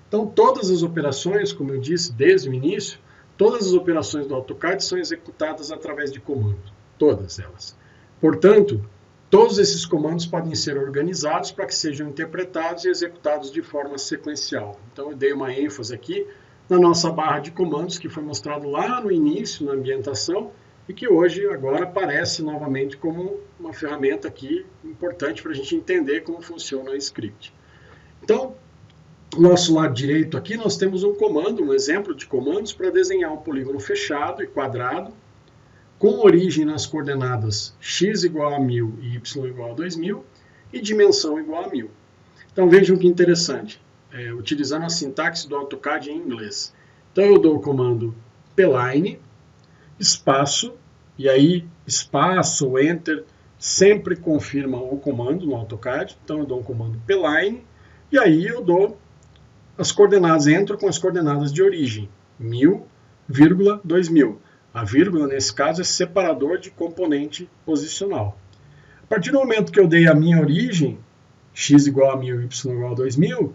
Então, todas as operações, como eu disse desde o início, todas as operações do AutoCAD são executadas através de comandos. Todas elas. Portanto, todos esses comandos podem ser organizados para que sejam interpretados e executados de forma sequencial. Então, eu dei uma ênfase aqui na nossa barra de comandos, que foi mostrado lá no início, na ambientação, e que hoje, agora, aparece novamente como uma ferramenta aqui importante para a gente entender como funciona o script. Então, no nosso lado direito aqui, nós temos um comando, um exemplo de comandos para desenhar um polígono fechado e quadrado, com origem nas coordenadas x igual a 1000 e y igual a 2000, e dimensão igual a 1000. Então, vejam que interessante. Utilizando a sintaxe do AutoCAD em inglês. Então eu dou o comando pline, espaço, e aí espaço, enter, sempre confirma o comando no AutoCAD. Então eu dou um comando pline, e aí eu dou as coordenadas, entro com as coordenadas de origem, 1000, 2000. A vírgula, nesse caso, é separador de componente posicional. A partir do momento que eu dei a minha origem, x igual a 1000 e y igual a 2000,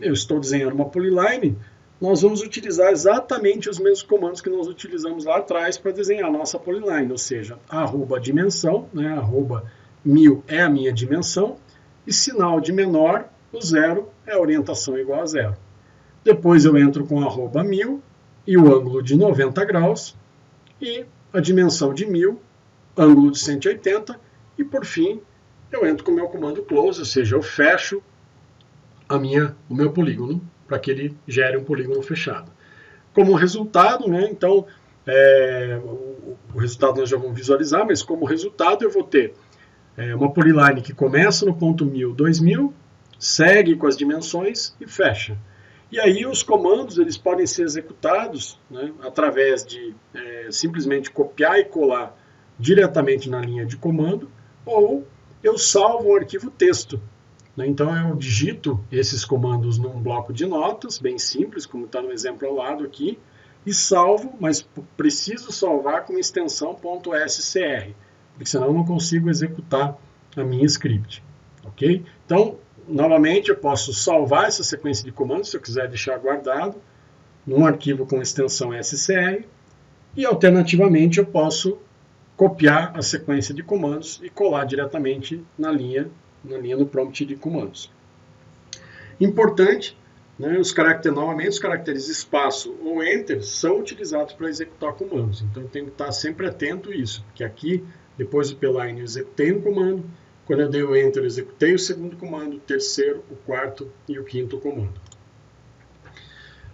eu estou desenhando uma polyline, nós vamos utilizar exatamente os mesmos comandos que nós utilizamos lá atrás para desenhar a nossa polyline, ou seja, arroba dimensão, né, arroba 1000 é a minha dimensão, e sinal de menor, o 0 é a orientação igual a 0. Depois eu entro com arroba 1000 e o ângulo de 90 graus, e a dimensão de 1000, ângulo de 180, e por fim eu entro com o meu comando close, ou seja, eu fecho o meu polígono, para que ele gere um polígono fechado. Como resultado, né, então, o resultado nós já vamos visualizar, mas como resultado eu vou ter uma polyline que começa no ponto 1000, 2000, segue com as dimensões e fecha. E aí os comandos eles podem ser executados, né, através de simplesmente copiar e colar diretamente na linha de comando, ou eu salvo um arquivo texto. Então eu digito esses comandos num bloco de notas, bem simples, como está no exemplo ao lado aqui, e salvo, mas preciso salvar com extensão .scr, porque senão eu não consigo executar a minha script, ok? Então, novamente, eu posso salvar essa sequência de comandos, se eu quiser deixar guardado, num arquivo com extensão SCR, e alternativamente eu posso copiar a sequência de comandos e colar diretamente na linha no prompt de comandos. Importante, né, novamente, os caracteres espaço ou enter são utilizados para executar comandos, então eu tenho que estar sempre atento a isso, porque aqui, depois do pline, eu executei um comando, quando eu dei o enter, eu executei o segundo comando, o terceiro, o quarto e o quinto comando.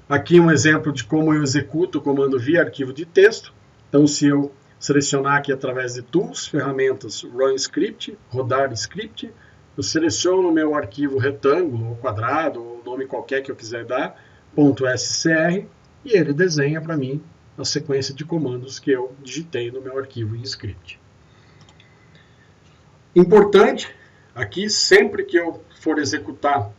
Aqui um exemplo de como eu executo o comando via arquivo de texto. Então, se eu selecionar aqui através de Tools, ferramentas, Run Script, rodar script, eu seleciono o meu arquivo retângulo, ou quadrado, ou nome qualquer que eu quiser dar, .scr, e ele desenha para mim a sequência de comandos que eu digitei no meu arquivo em script. Importante, aqui sempre que eu for executar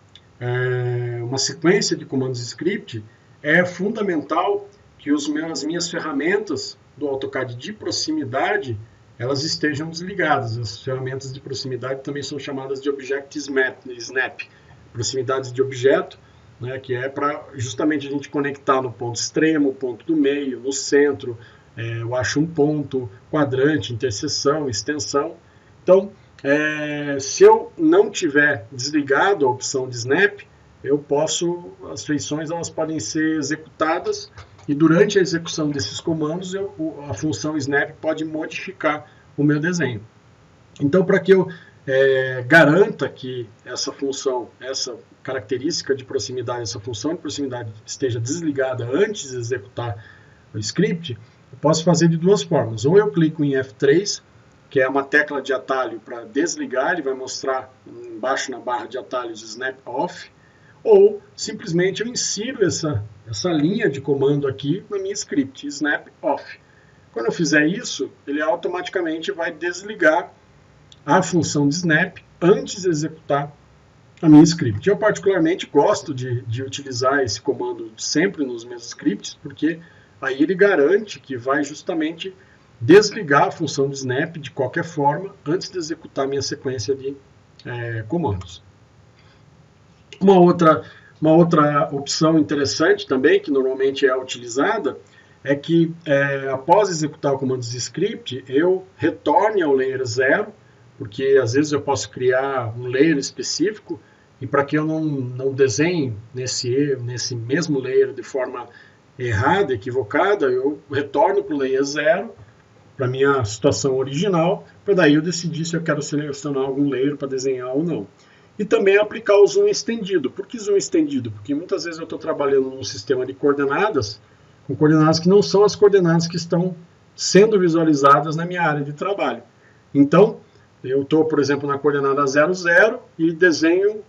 uma sequência de comandos script, é fundamental que as minhas ferramentas do AutoCAD de proximidade, elas estejam desligadas. As ferramentas de proximidade também são chamadas de Object Snap, proximidades de objeto, né, que é para justamente a gente conectar no ponto extremo, ponto do meio, no centro, eu acho um ponto, quadrante, interseção, extensão. Então, se eu não tiver desligado a opção de Snap, as feições elas podem ser executadas e durante a execução desses comandos a função Snap pode modificar o meu desenho. Então, para que eu garanta que essa função, essa característica de proximidade, essa função de proximidade esteja desligada antes de executar o script, eu posso fazer de duas formas. Ou eu clico em F3, que é uma tecla de atalho para desligar, ele vai mostrar embaixo na barra de atalhos Snap Off, ou simplesmente eu insiro essa linha de comando aqui na minha script, Snap Off. Quando eu fizer isso, ele automaticamente vai desligar a função de Snap antes de executar a minha script. Eu particularmente gosto de utilizar esse comando sempre nos meus scripts, porque aí ele garante que vai justamente desligar a função de Snap de qualquer forma antes de executar a minha sequência de comandos. Uma outra opção interessante também, que normalmente é utilizada, é que após executar o comando de script, eu retorne ao layer 0, porque às vezes eu posso criar um layer específico, e para que eu não desenhe nesse mesmo layer de forma errada, equivocada, eu retorno para o layer 0, para a minha situação original, para daí eu decidir se eu quero selecionar algum layer para desenhar ou não. E também aplicar o zoom estendido. Por que zoom estendido? Porque muitas vezes eu estou trabalhando num sistema de coordenadas, com coordenadas que não são as coordenadas que estão sendo visualizadas na minha área de trabalho. Então, eu estou, por exemplo, na coordenada 00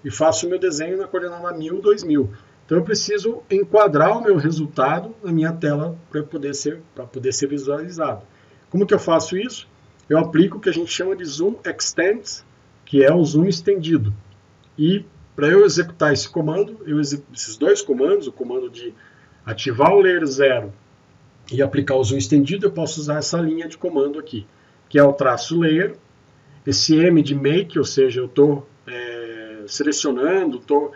e faço o meu desenho na coordenada 1000, 2000. Então eu preciso enquadrar o meu resultado na minha tela para poder ser visualizado. Como que eu faço isso? Eu aplico o que a gente chama de Zoom Extends, que é o zoom estendido. E para eu executar esse comando, esses dois comandos, o comando de ativar o layer 0 e aplicar o zoom estendido, eu posso usar essa linha de comando aqui, que é o traço layer, esse M de make, ou seja, eu estou selecionando, estou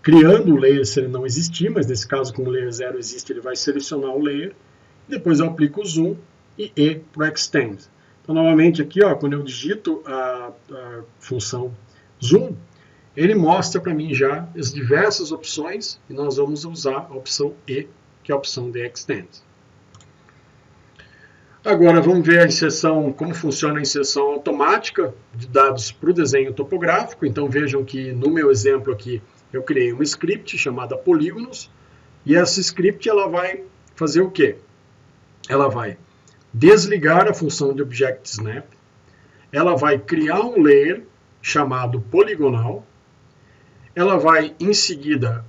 criando o layer se ele não existir, mas nesse caso, como o layer 0 existe, ele vai selecionar o layer, depois eu aplico o zoom e para o extend. Então, novamente aqui, ó, quando eu digito a função zoom, ele mostra para mim já as diversas opções e nós vamos usar a opção E, que é a opção de extend. Agora vamos ver a inserção, como funciona a inserção automática de dados para o desenho topográfico. Então vejam que no meu exemplo aqui eu criei uma script chamada polígonos e essa script ela vai fazer o quê? Ela vai desligar a função de Object Snap, ela vai criar um layer chamado poligonal, ela vai em seguida,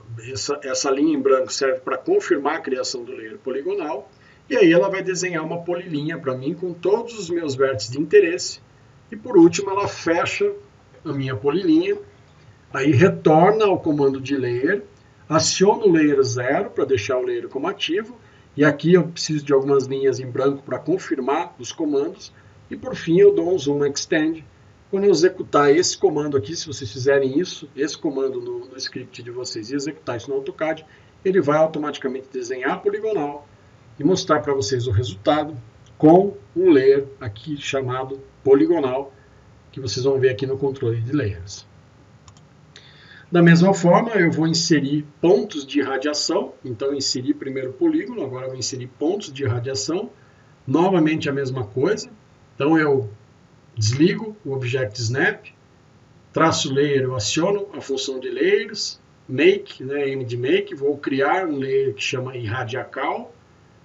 essa linha em branco serve para confirmar a criação do layer poligonal, e aí ela vai desenhar uma polilinha para mim com todos os meus vértices de interesse, e por último ela fecha a minha polilinha, aí retorna ao comando de layer, aciona o layer 0 para deixar o layer como ativo, e aqui eu preciso de algumas linhas em branco para confirmar os comandos. E por fim eu dou um zoom extend quando eu executar esse comando aqui, se vocês fizerem isso, esse comando no script de vocês e executar isso no AutoCAD, ele vai automaticamente desenhar a poligonal e mostrar para vocês o resultado com um layer aqui chamado poligonal, que vocês vão ver aqui no controle de layers. Da mesma forma, eu vou inserir pontos de radiação. Então, eu inseri primeiro o polígono, agora eu vou inserir pontos de radiação. Novamente a mesma coisa. Então, eu desligo o Object Snap, traço layer, eu aciono a função de layers, make, né, M de make, vou criar um layer que chama irradiacal,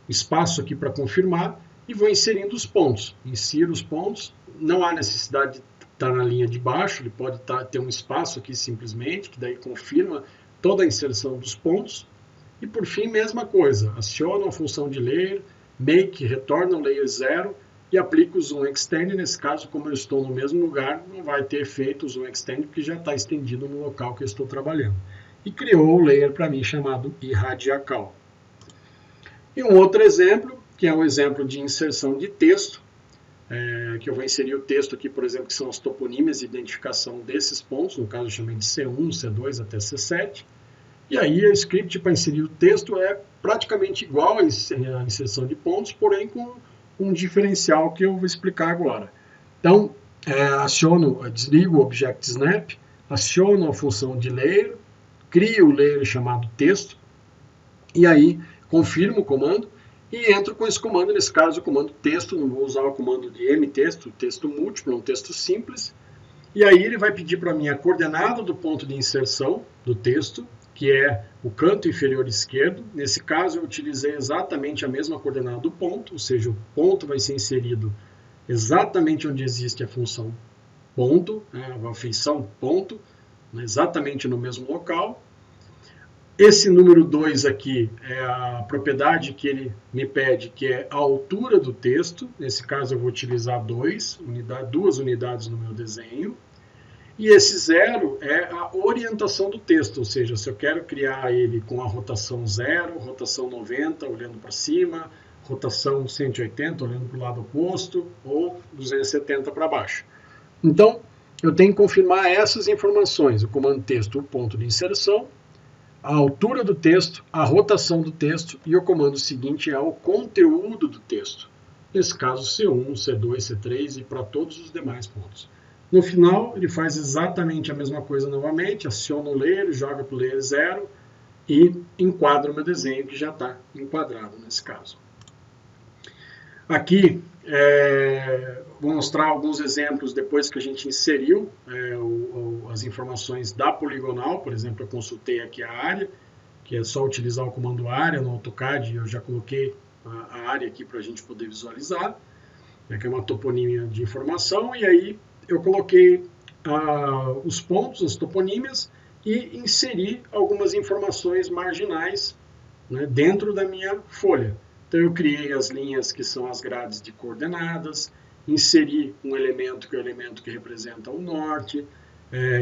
espaço aqui para confirmar, e vou inserindo os pontos. Insiro os pontos, não há necessidade de estar na linha de baixo, ele pode ter um espaço aqui simplesmente, que daí confirma toda a inserção dos pontos. E por fim, mesma coisa, aciono a função de layer, make, retorna o layer 0 e aplico o Zoom Extend. Nesse caso, como eu estou no mesmo lugar, não vai ter efeito o Zoom Extend, porque já está estendido no local que eu estou trabalhando. E criou o layer para mim chamado irradiacal. E um outro exemplo, que é um exemplo de inserção de texto, que eu vou inserir o texto aqui, por exemplo, que são as toponímias de identificação desses pontos, no caso eu chamei de C1, C2 até C7. E aí o script para inserir o texto é praticamente igual à inserção de pontos, porém com um diferencial que eu vou explicar agora. Então, desligo o Object Snap, aciono a função de layer, crio o layer chamado texto, e aí confirmo o comando, e entro com esse comando, nesse caso o comando texto, não vou usar o comando de mtexto, texto múltiplo, um texto simples, e aí ele vai pedir para mim a coordenada do ponto de inserção do texto, que é o canto inferior esquerdo. Nesse caso eu utilizei exatamente a mesma coordenada do ponto, ou seja, o ponto vai ser inserido exatamente onde existe a função ponto, a feição ponto, exatamente no mesmo local. Esse número 2 aqui é a propriedade que ele me pede, que é a altura do texto. Nesse caso eu vou utilizar duas unidades no meu desenho. E esse 0 é a orientação do texto, ou seja, se eu quero criar ele com a rotação 0, rotação 90, olhando para cima, rotação 180, olhando para o lado oposto, ou 270 para baixo. Então, eu tenho que confirmar essas informações, o comando texto, o ponto de inserção, a altura do texto, a rotação do texto, e o comando seguinte é o conteúdo do texto. Nesse caso, C1, C2, C3 e para todos os demais pontos. No final, ele faz exatamente a mesma coisa novamente, aciona o layer, joga para o layer 0 e enquadra o meu desenho, que já está enquadrado nesse caso. Aqui, vou mostrar alguns exemplos depois que a gente inseriu as informações da poligonal. Por exemplo, eu consultei aqui a área, que é só utilizar o comando área no AutoCAD, eu já coloquei a área aqui para a gente poder visualizar, que é uma toponímia de informação, e aí eu coloquei os pontos, as toponímias, e inseri algumas informações marginais, né, dentro da minha folha. Então eu criei as linhas que são as grades de coordenadas, inseri um elemento que é o elemento que representa o norte,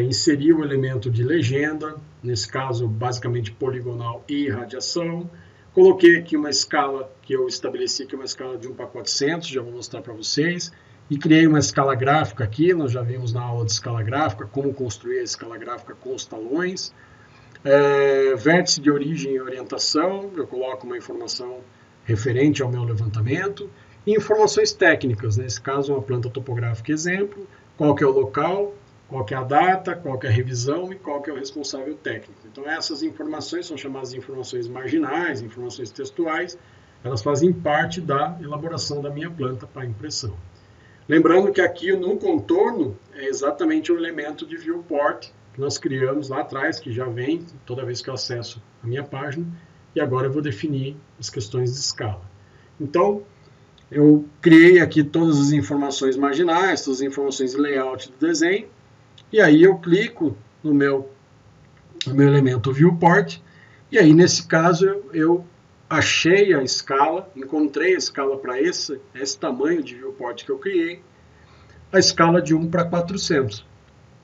inseri o elemento de legenda, nesse caso basicamente poligonal e radiação. Coloquei aqui uma escala que eu estabeleci, que é uma escala de 1 para 400, já vou mostrar para vocês. E criei uma escala gráfica aqui, nós já vimos na aula de escala gráfica, como construir a escala gráfica com os talões. Vértice de origem e orientação, eu coloco uma informação referente ao meu levantamento. E informações técnicas, nesse caso uma planta topográfica exemplo, qual que é o local, qual que é a data, qual que é a revisão e qual que é o responsável técnico. Então essas informações são chamadas de informações marginais, informações textuais, elas fazem parte da elaboração da minha planta para impressão. Lembrando que aqui no contorno é exatamente o elemento de viewport que nós criamos lá atrás, que já vem toda vez que eu acesso a minha página, e agora eu vou definir as questões de escala. Então, eu criei aqui todas as informações marginais, todas as informações de layout do desenho, e aí eu clico no meu elemento viewport, e aí nesse caso eu achei a escala, encontrei a escala para esse tamanho de viewport que eu criei, a escala de 1 para 400,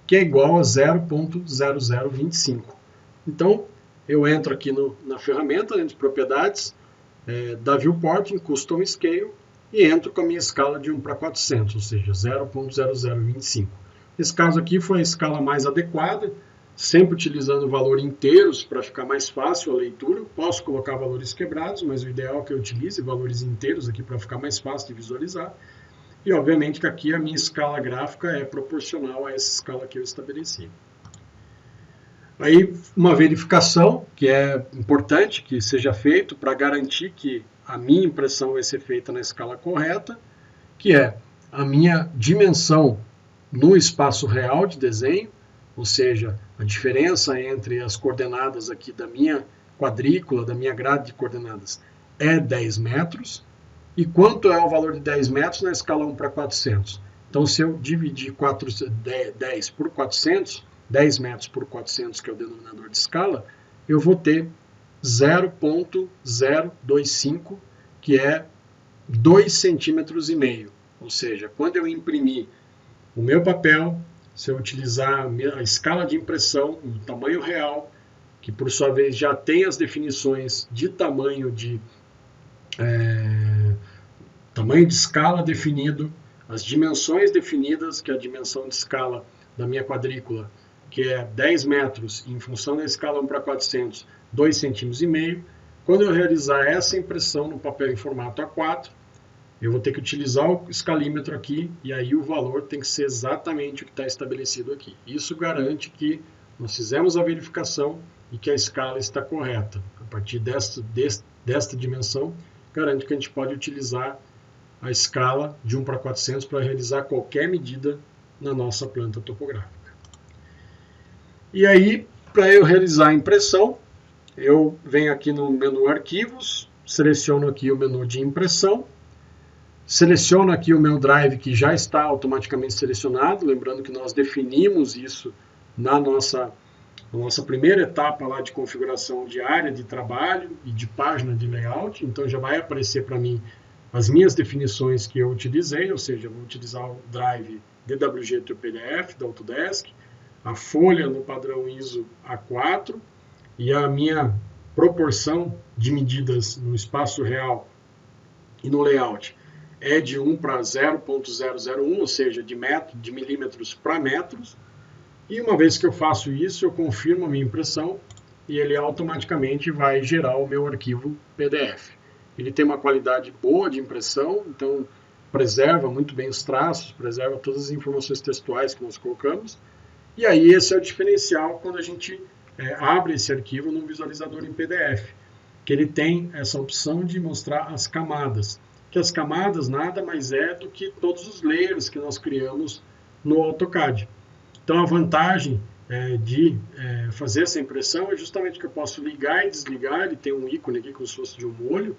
que é igual a 0.0025. Então, eu entro aqui na ferramenta, de propriedades da viewport, em Custom Scale, e entro com a minha escala de 1 para 400, ou seja, 0.0025. Esse caso aqui foi a escala mais adequada, sempre utilizando valor inteiros para ficar mais fácil a leitura. Posso colocar valores quebrados, mas o ideal é que eu utilize valores inteiros aqui para ficar mais fácil de visualizar. E obviamente que aqui a minha escala gráfica é proporcional a essa escala que eu estabeleci. Aí uma verificação que é importante que seja feito para garantir que a minha impressão vai ser feita na escala correta, que é a minha dimensão no espaço real de desenho, ou seja, a diferença entre as coordenadas aqui da minha quadrícula, da minha grade de coordenadas, é 10 metros. E quanto é o valor de 10 metros na escala 1 para 400? Então, se eu dividir 10 por 400, 10 metros por 400, que é o denominador de escala, eu vou ter 0,025, que é 2,5 centímetros. Ou seja, quando eu imprimir o meu papel, se eu utilizar a escala de impressão, o tamanho real, que por sua vez já tem as definições de tamanho de escala definido, as dimensões definidas, que é a dimensão de escala da minha quadrícula, que é 10 metros, em função da escala 1 para 400, 2,5 centímetros. Quando eu realizar essa impressão no papel em formato A4, eu vou ter que utilizar o escalímetro aqui, e aí o valor tem que ser exatamente o que está estabelecido aqui. Isso garante que nós fizemos a verificação e que a escala está correta. A partir desta dimensão, garante que a gente pode utilizar a escala de 1 para 400 para realizar qualquer medida na nossa planta topográfica. E aí, para eu realizar a impressão, eu venho aqui no menu Arquivos, seleciono aqui o menu de impressão, seleciono aqui o meu drive que já está automaticamente selecionado, lembrando que nós definimos isso na nossa primeira etapa lá de configuração de área de trabalho e de página de layout, então já vai aparecer para mim as minhas definições que eu utilizei, ou seja, eu vou utilizar o drive DWG to PDF da Autodesk, a folha no padrão ISO A4 e a minha proporção de medidas no espaço real e no layout é de 1 para 0,001, ou seja, de milímetros para metros. E uma vez que eu faço isso, eu confirmo a minha impressão e ele automaticamente vai gerar o meu arquivo PDF. Ele tem uma qualidade boa de impressão, então preserva muito bem os traços, preserva todas as informações textuais que nós colocamos. E aí esse é o diferencial quando a gente abre esse arquivo num visualizador em PDF, que ele tem essa opção de mostrar as camadas, que as camadas nada mais é do que todos os layers que nós criamos no AutoCAD. Então a vantagem de fazer essa impressão é justamente que eu posso ligar e desligar, ele tem um ícone aqui como se fosse de um molho,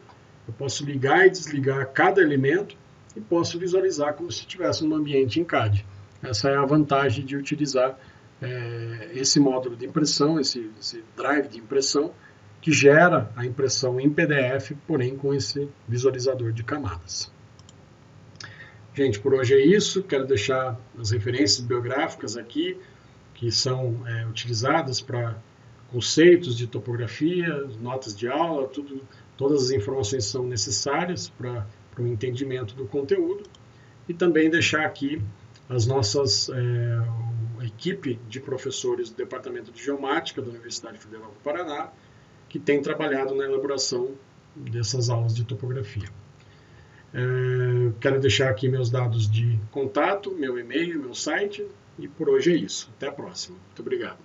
eu posso ligar e desligar cada elemento e posso visualizar como se estivesse num ambiente em CAD. Essa é a vantagem de utilizar esse módulo de impressão, esse drive de impressão, que gera a impressão em PDF, porém com esse visualizador de camadas. Gente, por hoje é isso. Quero deixar as referências bibliográficas aqui, que são utilizadas para conceitos de topografia, notas de aula, todas as informações são necessárias para o entendimento do conteúdo. E também deixar aqui as nossas equipe de professores do Departamento de Geomática da Universidade Federal do Paraná, que tem trabalhado na elaboração dessas aulas de topografia. Quero deixar aqui meus dados de contato, meu e-mail, meu site, e por hoje é isso. Até a próxima. Muito obrigado.